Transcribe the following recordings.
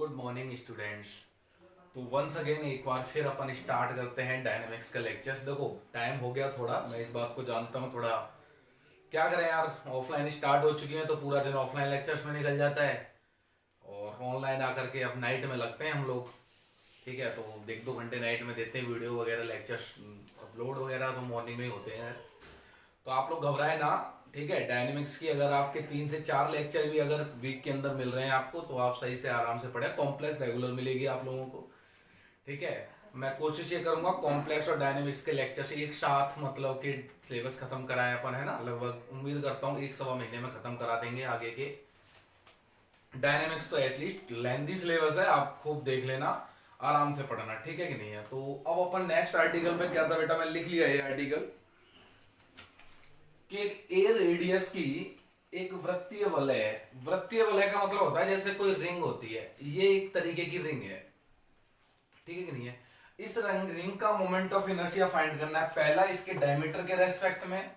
Good morning students. तो once again एक बार फिर अपन स्टार्ट करते हैं डायनेमिक्स का लेक्चर्स। देखो टाइम हो गया थोड़ा, मैं इस बात को जानता हूँ। थोड़ा क्या करें यार, ऑफलाइन स्टार्ट हो चुकी है तो पूरा दिन ऑफलाइन लेक्चर्स में निकल जाता है और ऑनलाइन आकर के अब नाइट में लगते हैं हम लोग। ठीक है, तो एक दो घंटे नाइट में देते हैं वीडियो वगैरह, लेक्चर्स अपलोड वगैरह तो मॉर्निंग में ही होते हैं। तो आप लोग घबराए ना, ठीक है। डायनेमिक्स की अगर आपके 3 से 4 लेक्चर भी अगर वीक के अंदर मिल रहे हैं आपको, तो आप सही से आराम से पढ़े। कॉम्प्लेक्स रेगुलर मिलेगी आप लोगों को, ठीक है। मैं कोशिश ये करूंगा कॉम्प्लेक्स और डायनेमिक्स के लेक्चर से एक साथ मतलब कि सिलेबस खत्म कराएं अपन, है ना। लगभग उम्मीद करता हूँ 1 सवा महीने में खत्म करा देंगे आगे के डायनेमिक्स। तो एटलीस्ट लेंथी सिलेबस है, आप खूब देख लेना, आराम से पढ़ना, ठीक है कि नहीं है। तो अब अपन नेक्स्ट आर्टिकल पे क्या था बेटा, मैं लिख लिया ये आर्टिकल कि एक ए रेडियस की एक वृत्तीय वलय है। वृत्तीय वलय का मतलब होता है जैसे कोई रिंग होती है, ये एक तरीके की रिंग है, ठीक है कि नहीं है। इस रिंग का मोमेंट ऑफ इनर्शिया फाइंड करना है। पहला इसके डायमीटर के रेस्पेक्ट में,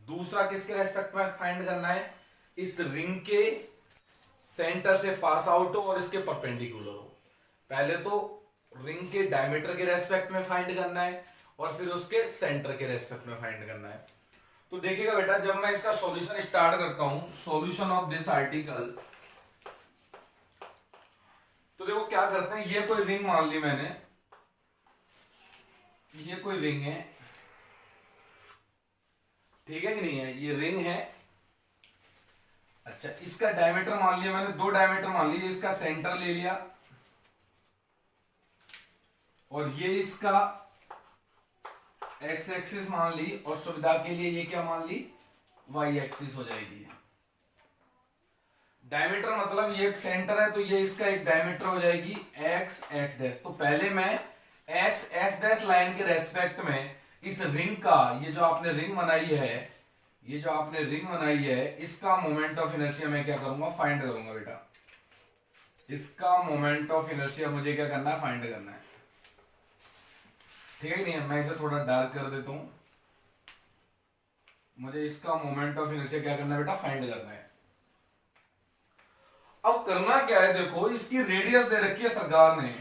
दूसरा किसके रेस्पेक्ट में फाइंड करना है, इस रिंग के सेंटर से पास आउट हो और इसके परपेंडिकुलर हो। पहले तो रिंग के डायमीटर के रेस्पेक्ट में फाइंड करना है और फिर उसके सेंटर के रेस्पेक्ट में फाइंड करना है। तो देखिएगा बेटा, जब मैं इसका सॉल्यूशन स्टार्ट करता हूं, सॉल्यूशन ऑफ दिस आर्टिकल, तो देखो क्या करते हैं। ये कोई रिंग मान ली मैंने, ये कोई रिंग है, ठीक है कि नहीं है, ये रिंग है। अच्छा, इसका डायमीटर मान लिया मैंने, 2 डायमीटर मान लिए, इसका सेंटर ले लिया और ये इसका एक्स एक्सिस मान ली और सुविधा के लिए ये क्या मान ली, वाई एक्सिस हो जाएगी। डायमीटर मतलब ये एक सेंटर है तो ये इसका एक डायमीटर हो जाएगी एक्स एक्स डैश। तो पहले मैं एक्स एक्स डैश लाइन के रेस्पेक्ट में इस रिंग का, ये जो आपने रिंग बनाई है, ये जो आपने रिंग बनाई है, इसका मोमेंट ऑफ इनर्शिया मैं क्या करूंगा, फाइंड करूंगा बेटा। इसका मोमेंट ऑफ इनर्शिया मुझे क्या करना है, फाइंड करना है, ठीक है नहीं है। मैं इसे थोड़ा डार्क कर देता हूं। मुझे इसका मोमेंट ऑफ इनर्शिया क्या करना है बेटा, फाइंड करना है। अब करना क्या है, देखो इसकी रेडियस दे रखी है सरकार ने,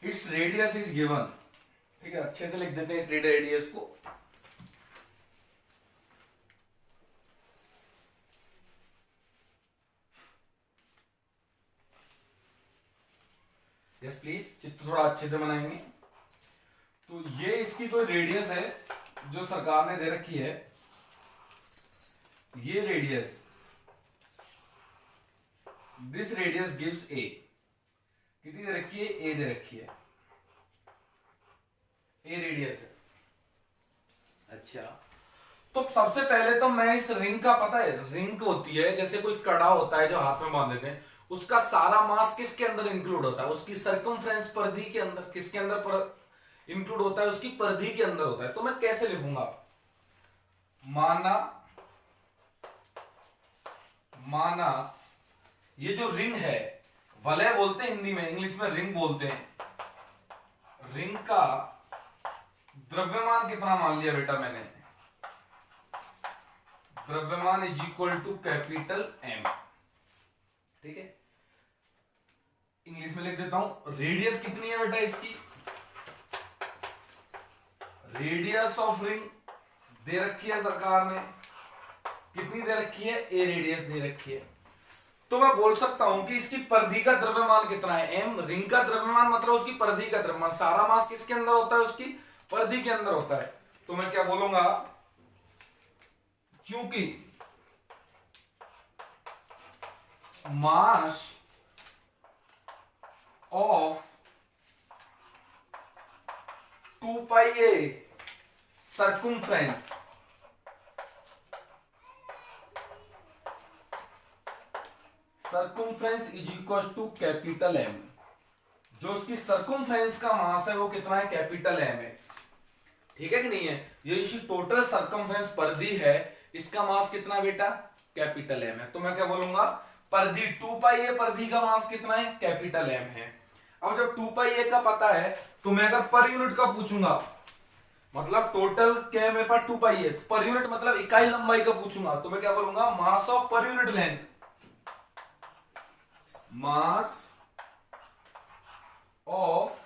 इट्स रेडियस इज गिवन, ठीक है। अच्छे से लिख देते हैं इस रेडियस को। यस प्लीज, चित्र थोड़ा अच्छे से बनाएंगे। तो ये इसकी कोई रेडियस है जो सरकार ने दे रखी है, ये रेडियस, दिस रेडियस गिव्स ए। कितनी दे रखी है, ए दे रखी है, ए रेडियस है। अच्छा, तो सबसे पहले तो मैं इस रिंग का, पता है रिंग होती है जैसे कोई कड़ा होता है जो हाथ में बांध देते हैं, उसका सारा मास किसके अंदर इंक्लूड होता है, उसकी सरकमफ्रेंस परिधि के अंदर। किसके अंदर इंक्लूड होता है, उसकी परिधि के अंदर होता है। तो मैं कैसे लिखूंगा, माना माना ये जो रिंग है, वलय बोलते हैं हिंदी में, इंग्लिश में रिंग बोलते हैं। रिंग का द्रव्यमान कितना मान लिया बेटा मैंने, द्रव्यमान is equal to capital M, ठीक है। इंग्लिश में लिख देता हूं, रेडियस कितनी है बेटा इसकी, रेडियस ऑफ रिंग दे रखी है सरकार ने, कितनी दे रखी है, ए रेडियस दे रखी है। तो मैं बोल सकता हूं कि इसकी परिधि का द्रव्यमान कितना है, एम। रिंग का द्रव्यमान मतलब उसकी परिधि का द्रव्यमान, सारा मास किसके अंदर होता है, उसकी परिधि के अंदर होता है। तो मैं क्या बोलूंगा, क्योंकि mass of 2 pi a circumference, circumference is equal to capital M. जो उसकी सर्कमफ्रेंस का मास है वो कितना है, कैपिटल एम है, ठीक है कि नहीं है। ये इसी टोटल सर्कमफ्रेंस परिधि है, इसका मास कितना बेटा, कैपिटल एम है। तो मैं क्या बोलूंगा, परिधि 2 पाई ए परिधि का मास कितना है, कैपिटल एम है। अब जब 2 पाई ए का पता है तो मैं अगर पर यूनिट का पूछूंगा, मतलब टोटल क्या है मेरे पास 2 पाई है, पर यूनिट मतलब इकाई लंबाई का पूछूंगा, तो मैं क्या बोलूंगा, mass of per unit length, mass of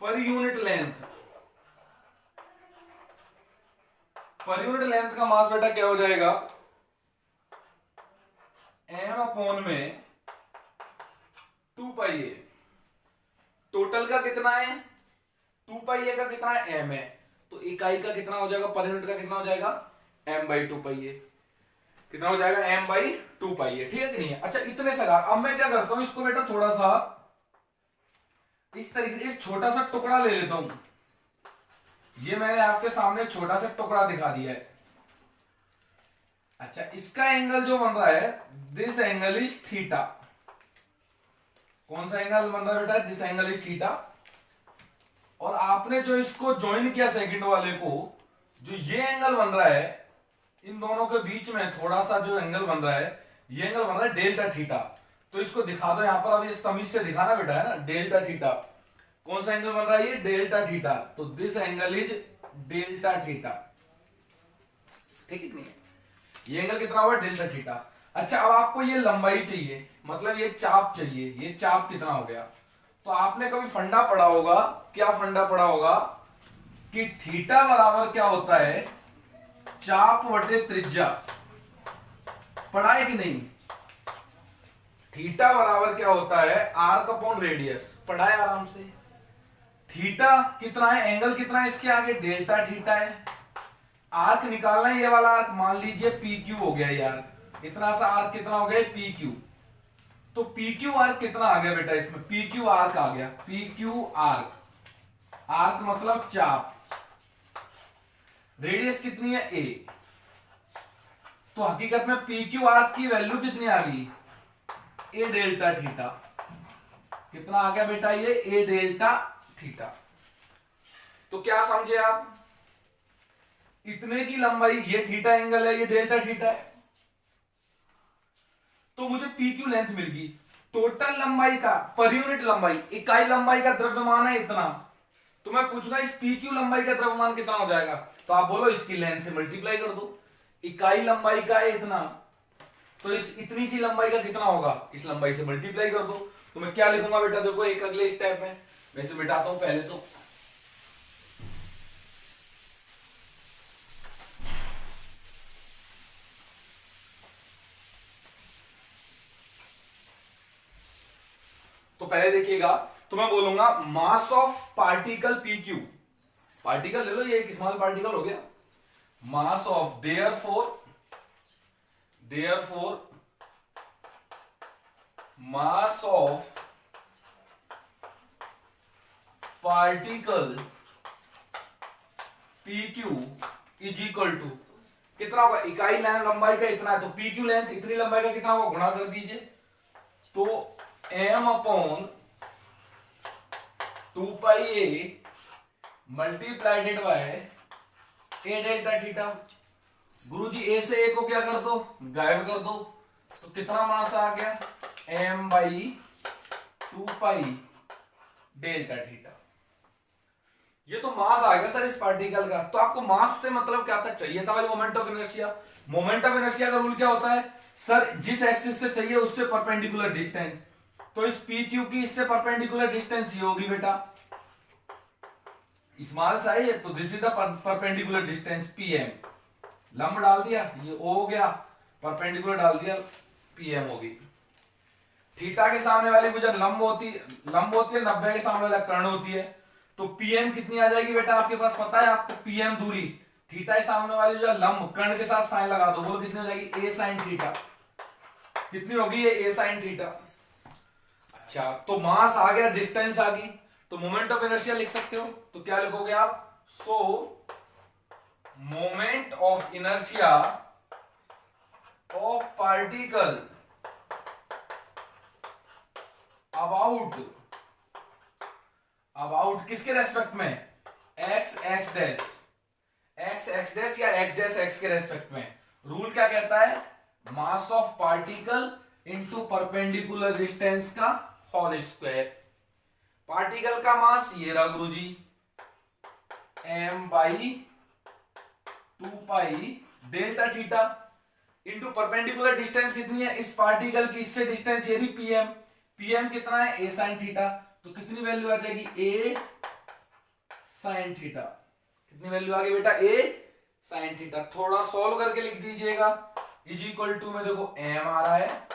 per unit length, per unit length का मास बेटा क्या हो जाएगा, m अपॉन में 2 पाई ए। टोटल का कितना है 2 पाई ए का कितना है m है, तो इकाई का कितना हो जाएगा, पर यूनिट का कितना हो जाएगा m बाई 2 पाई ए, कितना हो जाएगा m बाई 2 पाई ए, ठीक है कि नहीं है। अच्छा इतने सगा, अब मैं क्या करता हूं इसको बेटा थोड़ा सा इस तरीके से एक छोटा सा टुकड़ा ले लेता हूं, ये मैंने आपके सामने छोटा सा टुकड़ा दिखा दिया है। अच्छा इसका एंगल जो बन रहा है, दिस एंगल इज थीटा। कौन सा एंगल बन रहा है बेटा, दिस एंगल इज थीटा। और आपने जो इसको ज्वाइन किया सेकंड वाले को, जो ये एंगल बन रहा है, इन दोनों के बीच में थोड़ा सा जो एंगल बन रहा है, ये एंगल बन रहा है डेल्टा थीटा। तो इसको दिखा दो यहां पर, अब इस तमीज से दिखाना बेटा, है ना, डेल्टा थीटा। कौन सा एंगल बन रहा है, ये डेल्टा थीटा। तो this angle is delta theta, ठीक है नहीं, ये एंगल कितना हुआ, डेल्टा थीटा। अच्छा अब आपको ये लंबाई चाहिए, मतलब ये चाप चाहिए, ये चाप कितना हो गया। तो आपने कभी फंडा पढ़ा होगा, क्या फंडा पढ़ा होगा कि थीटा बराबर क्या होता है, चाप बटे त्रिज्या। पढ़ा है कि नहीं, थीटा बराबर क्या होता है, आर्क अपॉन रेडियस, पढ़ा है आराम से। थीटा कितना है, एंगल कितना है इसके आगे, डेल्टा थीटा है। आर्क निकालना है, ये वाला आर्क मान लीजिए पी क्यू हो गया यार, इतना सा आर्क कितना हो गया, पी क्यू। तो पी क्यू आर्क कितना आ गया बेटा, इसमें पी क्यू आर्क आ गया, पी क्यू आर्क, आर्क मतलब चाप। रेडियस कितनी है, ए। तो हकीकत में पी क्यू आर्क की वैल्यू कितनी आ गई, ए डेल्टा थीटा। कितना आ गया बेटा, ये ए डेल्टा थीटा। तो क्या समझे आप, इतने की लंबाई, ये थीटा एंगल है, ये डेल्टा थीटा है, तो मुझे पी क्यू लेंथ मिल गई। टोटल लंबाई का, पर यूनिट लंबाई, इकाई लंबाई का द्रव्यमान है इतना। तो मैं पूछूंगा इस पी क्यू लंबाई का द्रव्यमान कितना हो जाएगा, तो आप बोलो इसकी लेंथ से मल्टीप्लाई कर दो। इकाई लंबाई का है इतना, तो इस इतनी सी लंबाई का कितना होगा, इस लंबाई से मल्टीप्लाई कर दो। तो मैं क्या लिखूंगा बेटा, देखो एक अगले स्टेप में वैसे मिटाता हूं पहले तो पहले देखिएगा, तो मैं बोलूंगा mass of particle P Q, particle ले लो, ये एक स्मॉल पार्टिकल हो गया, mass of, therefore mass of particle P Q is equal to, कितना होगा, इकाई लंबाई का इतना है, तो पी क्यू लेंथ इतनी लंबाई का कितना होगा, गुणा कर दीजिए। तो m upon 2 pi A multiplied by A delta theta. गुरुजी ए से ए को क्या कर दो, गायब कर दो, तो कितना मास आ गया, m by 2 pi delta theta. ये तो मास आ गया सर इस पार्टिकल का। तो आपको मास से मतलब क्या था, चाहिए था भाई moment of inertia. Moment of inertia का रूल क्या होता है सर, जिस एक्सिस से चाहिए उससे परपेंडिकुलर डिस्टेंस। तो इस पी क्यू की इससे परपेंडिकुलर डिस्टेंस ये होगी बेटा, स्मॉल सा है, तो this is the perpendicular distance PM. लंब डाल दिया, ये ओ हो गया, परपेंडिकुलर डाल दिया, पीएम होगी। थीटा के सामने वाली भुजा लंब होती है, 90 के सामने वाला कर्ण होती है, तो पीएम कितनी आ जाएगी बेटा, आपके पास पता है आपको, पीएम दूरी, थीटा के सामने वाली जो लंब कर्ण के साथ साइन लगा दो, बोलो कितनी हो जाएगी, ए साइन थीटा। कितनी होगी ये, ए साइन थीटा। अच्छा तो मास आ गया, डिस्टेंस आ गई, तो मोमेंट ऑफ इनर्शिया लिख सकते हो, तो क्या लिखोगे आप, सो moment of inertia of particle about किसके रेस्पेक्ट में, x x dash, x x dash या एक्स डैश एक्स के रेस्पेक्ट में। रूल क्या कहता है, मास of particle into perpendicular distance का होल स्क्वायर। पार्टिकल का मास ये रहा गुरुजी, m by 2 pi delta theta, into perpendicular distance कितनी है इस पार्टिकल की इससे डिस्टेंस ये पीएम, पीएम कितना है ए साइन थीटा, तो कितनी वैल्यू आ जाएगी ए साइन थीटा, कितनी वैल्यू आ गई बेटा ए साइन थीटा। थोड़ा सॉल्व करके लिख दीजिएगा, इज इक्वल टू में देखो एम आ रहा है,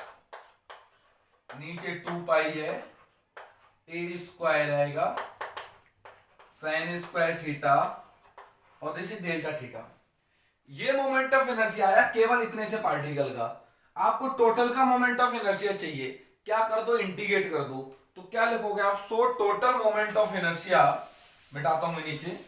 नीचे 2 पाई है, ए स्क्वायर आएगा साइन स्क्वायर थीटा और दिस इज डेल्टा थीटा। ये मोमेंट ऑफ इनर्शिया आया केवल इतने से पार्टिकल का। आपको टोटल का मोमेंट ऑफ इनर्शिया चाहिए, क्या कर दो इंटीग्रेट कर दो, तो क्या लिखोगे आप, so total moment of inertia, मिटाता हूं मैं नीचे,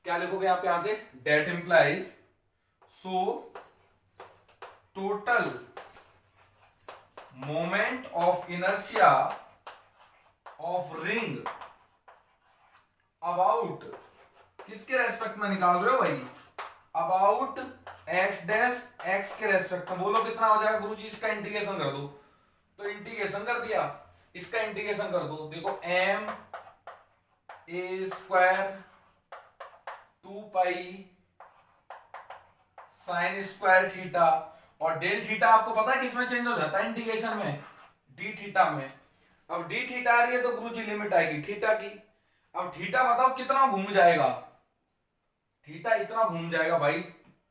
क्या लिखोगे आप यहां से, that implies so total moment of inertia of ring about, किसके रेस्पेक्ट में निकाल रहे हो भाई, अबाउट एक्स डैश एक्स के रेस्पेक्ट में, बोलो कितना हो जाएगा गुरुजी, इसका इंटीग्रेशन कर दो, तो इंटीग्रेशन कर दिया, इसका इंटीग्रेशन कर दो, देखो M a square 2 pi sine square theta, और डेल थीटा आपको पता है किसमें चेंज हो जाता है इंटीग्रेशन में, डी थीटा में। अब डी थीटा आ रही है तो गुरुजी लिमिट आएगी थीटा की, अब थीटा बताओ कितना घूम जाएगा, थीटा इतना घूम जाएगा भाई,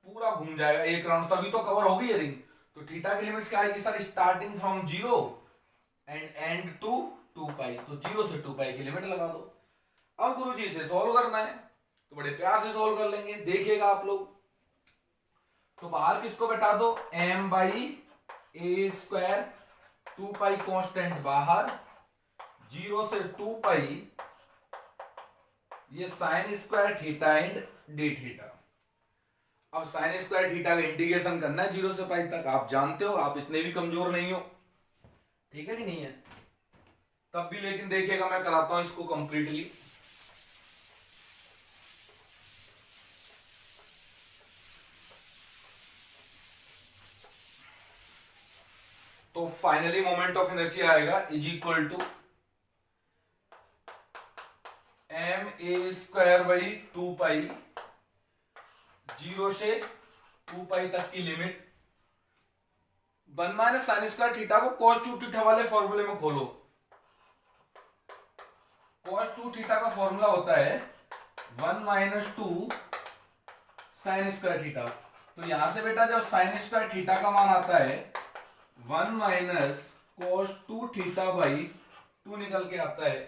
पूरा घूम जाएगा एक राउंड, तभी तो कवर होगी ये रिंग। तो थीटा की लिमिट्स क्या आएगी sir, starting from 0 and and to 2 pi, तो 0 से 2 पाई की लिमिट लगा दो। अब गुरुजी से सॉल्व करना है तो बड़े प्यार से सॉल्व कर लेंगे, देखिएगा आप लोग। तो बाहर किसको बैठा दो, m by A square 2 pi constant बाहर, 0 से 2 पाई ये sign square theta and D theta. अब साइन स्क्वायर थीटा का इंटीग्रेशन करना है 0 से पाई तक, आप जानते हो, आप इतने भी कमजोर नहीं हो, ठीक है कि नहीं है, तब भी लेकिन देखिएगा मैं कराता हूं इसको कंप्लीटली। तो फाइनली मोमेंट ऑफ इनर्शिया आएगा is equal to M a square by 2 pi, 0 से 2 पाई तक की limit, 1 minus sine square theta को cos 2 थीटा वाले फॉर्मूले में खोलो, cos 2 थीटा का फॉर्मूला होता है 1 माइनस 2 साइन स्क्वायर थीटा। तो यहां से बेटा जब साइन स्क्वायर थीटा का मान आता है 1 माइनस cos 2 थीटा बाई 2 निकल के आता है,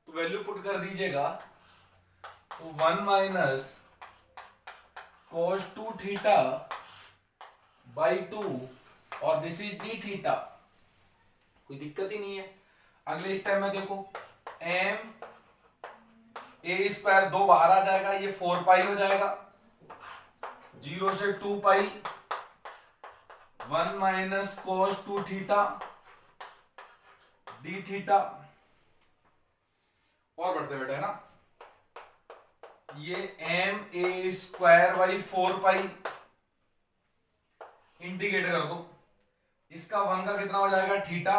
तो वैल्यू पुट कर दीजिएगा, तो 1 माइनस cos 2 थीटा बाई 2 और दिस इज डी थीटा, कोई दिक्कत ही नहीं है। अगले स्टेप में देखो एम ए स्क्वायर 2 बाहर आ जाएगा, ये 4 पाई हो जाएगा, 0 से 2 pi 1 minus cos 2 theta D theta, और बढ़ते बेटा है ना, ये M a square by 4 pi integrate कर दो, इसका 1 का कितना हो जाएगा थीटा,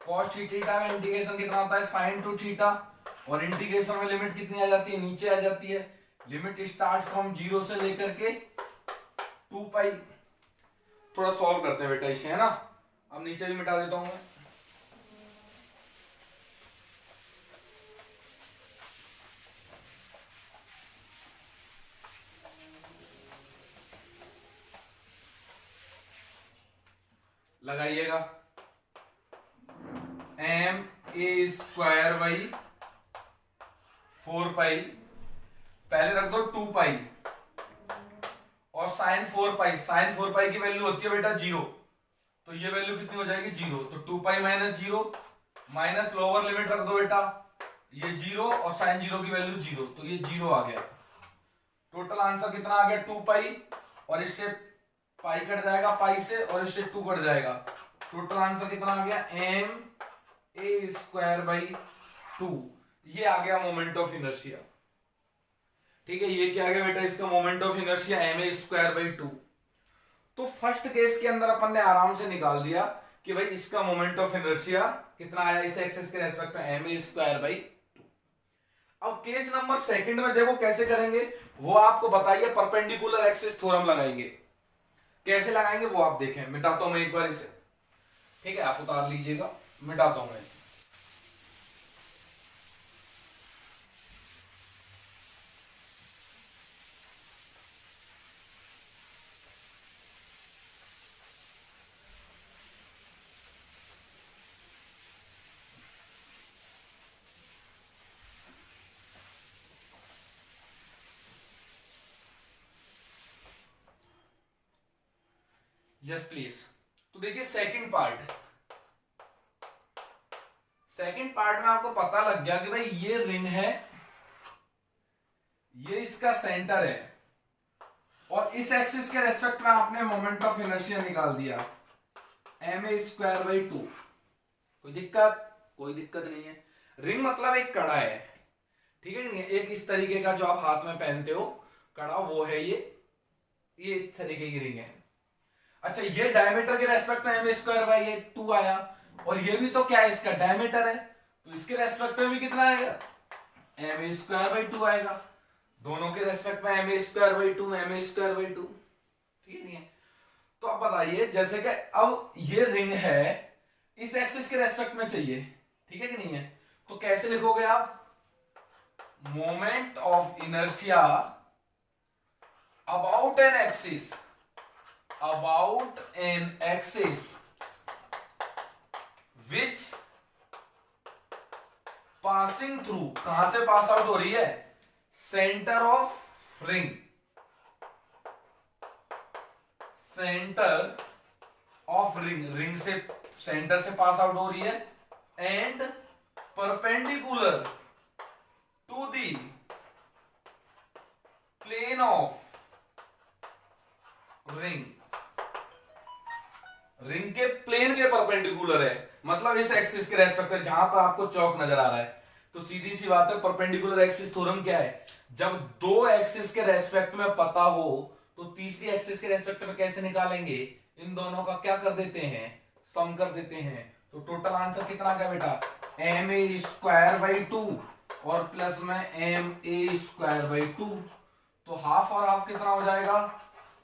cos थीटा का इंटीग्रेशन कितना होता है sin 2 थीटा, और इंटीग्रेशन में लिमिट कितनी आ जाती है, नीचे आ जाती है, लिमिट स्टार्ट फ्रॉम 0 से लेकर के 2 पाई। थोड़ा सॉल्व करते हैं बेटा इसे, है ना, अब नीचे भी मिटा देता हूं मैं, लगाइएगा एम ए स्क्वायर बाई 4 पाई, पहले रख दो 2 पाई और साइन 4 पाई, साइन 4 पाई की वैल्यू होती है बेटा 0, तो ये वैल्यू कितनी हो जाएगी 0, तो 2 pi minus 0 minus lower limit रख दो बेटा, ये 0 और साइन 0 की वैल्यू 0, तो ये 0 आ गया। टोटल आंसर कितना आ गया 2 पाई, और इससे पाई कट जाएगा पाई से, और इससे 2 कट जाएगा, टोटल आंसर कितना आ गया एम ए स्क्वायर बाई 2, ये आ गया मोमेंट ऑफ इनर्शिया। ठीक है, ये क्या आ गया बेटा, इसका moment of inertia M a square by 2। तो फर्स्ट केस के अंदर अपन ने आराम से निकाल दिया कि भाई इसका मोमेंट ऑफ इनर्शिया कितना आया, इस एक्सिस के रेस्पेक्ट में एम ए स्क्वायर बाई 2। अब केस नंबर सेकंड में देखो कैसे करेंगे, वो आपको बताइए, परपेंडिकुलर एक्सिस थ्योरम लगाएंगे। कैसे लगाएंगे वो आप देखें। मिटाता हूं मैं एक बार इसे, ठीक है, आप उतार लीजिएगा, मिटाता हूं मैं। Yes please. तो देखिए सेकंड पार्ट में आपको पता लग गया कि भाई ये रिंग है, ये इसका सेंटर है, और इस एक्सिस के रेस्पेक्ट में आपने मोमेंट ऑफ इनर्शिया निकाल दिया ma² 2। कोई दिक्कत नहीं है। रिंग मतलब एक कड़ा है, ठीक है नहीं, एक इस तरीके का जो आप हाथ में पहनते हो कड़ा, वो है ये इस तरीके की रिंग है। अच्छा, ये डायमीटर के रेस्पेक्ट में ma² 2 आया, और ये भी तो क्या है, इसका डायमीटर है, तो इसके रेस्पेक्ट में भी कितना आएगा, ma² 2 आएगा। दोनों के रेस्पेक्ट में ma² 2, ठीक नहीं है। तो अब बताइए, जैसे कि अब ये रिंग है, इस एक्सिस के रेस्पेक्ट में चाहिए, ठीक है कि नहीं है, तो कैसे लिखोगे आप, moment of inertia about an axis which passing through, कहां से पास आउट हो रही है, सेंटर ऑफ रिंग, रिंग से सेंटर से पास आउट हो रही है, and perpendicular to the plane of ring के प्लेन के परपेंडिकुलर है, मतलब इस एक्सिस के रेस्पेक्ट में, जहां पर आपको चौक नजर आ रहा है। तो सीधी सी बात है, परपेंडिकुलर एक्सिस थ्योरम क्या है, जब दो एक्सिस के रेस्पेक्ट में पता हो तो तीसरी एक्सिस के रेस्पेक्ट में कैसे निकालेंगे, इन दोनों का क्या कर देते हैं, सम कर देते हैं। तो टोटल आंसर कितना आ गया बेटा, ma² 2 और प्लस में ma² 2, तो हाफ और हाफ कितना हो जाएगा,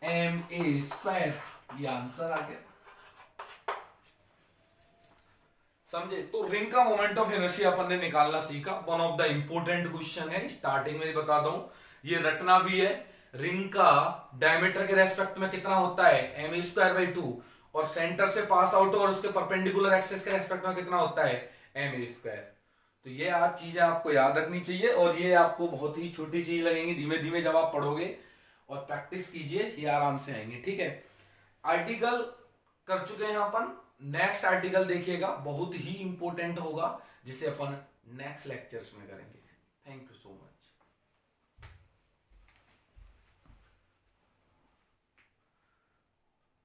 ma²। ये आंसर आ गया, समझे। तो रिंग का मोमेंट ऑफ इनर्शिया अपन ने निकालना सीखा, one of the important question है, स्टार्टिंग में बताता हूं, ये रटना भी है। रिंग का डायमीटर के रेस्पेक्ट में कितना होता है, ma² 2, और सेंटर से पास आउट और उसके परपेंडिकुलर एक्सिस के रेस्पेक्ट में कितना होता है, ma²। तो ये आज चीजें आपको याद रखनी चाहिए, और ये आपको बहुत ही छोटी चीज लगेंगी, धीमे धीमे जब आप पढ़ोगे और प्रैक्टिस कीजिए, ये आराम से आएंगे, ठीक है। आर्टिकल कर चुके हैं अपन, नेक्स्ट आर्टिकल देखिएगा, बहुत ही इंपॉर्टेंट होगा, जिसे अपन नेक्स्ट लेक्चर्स में करेंगे। Thank you so much.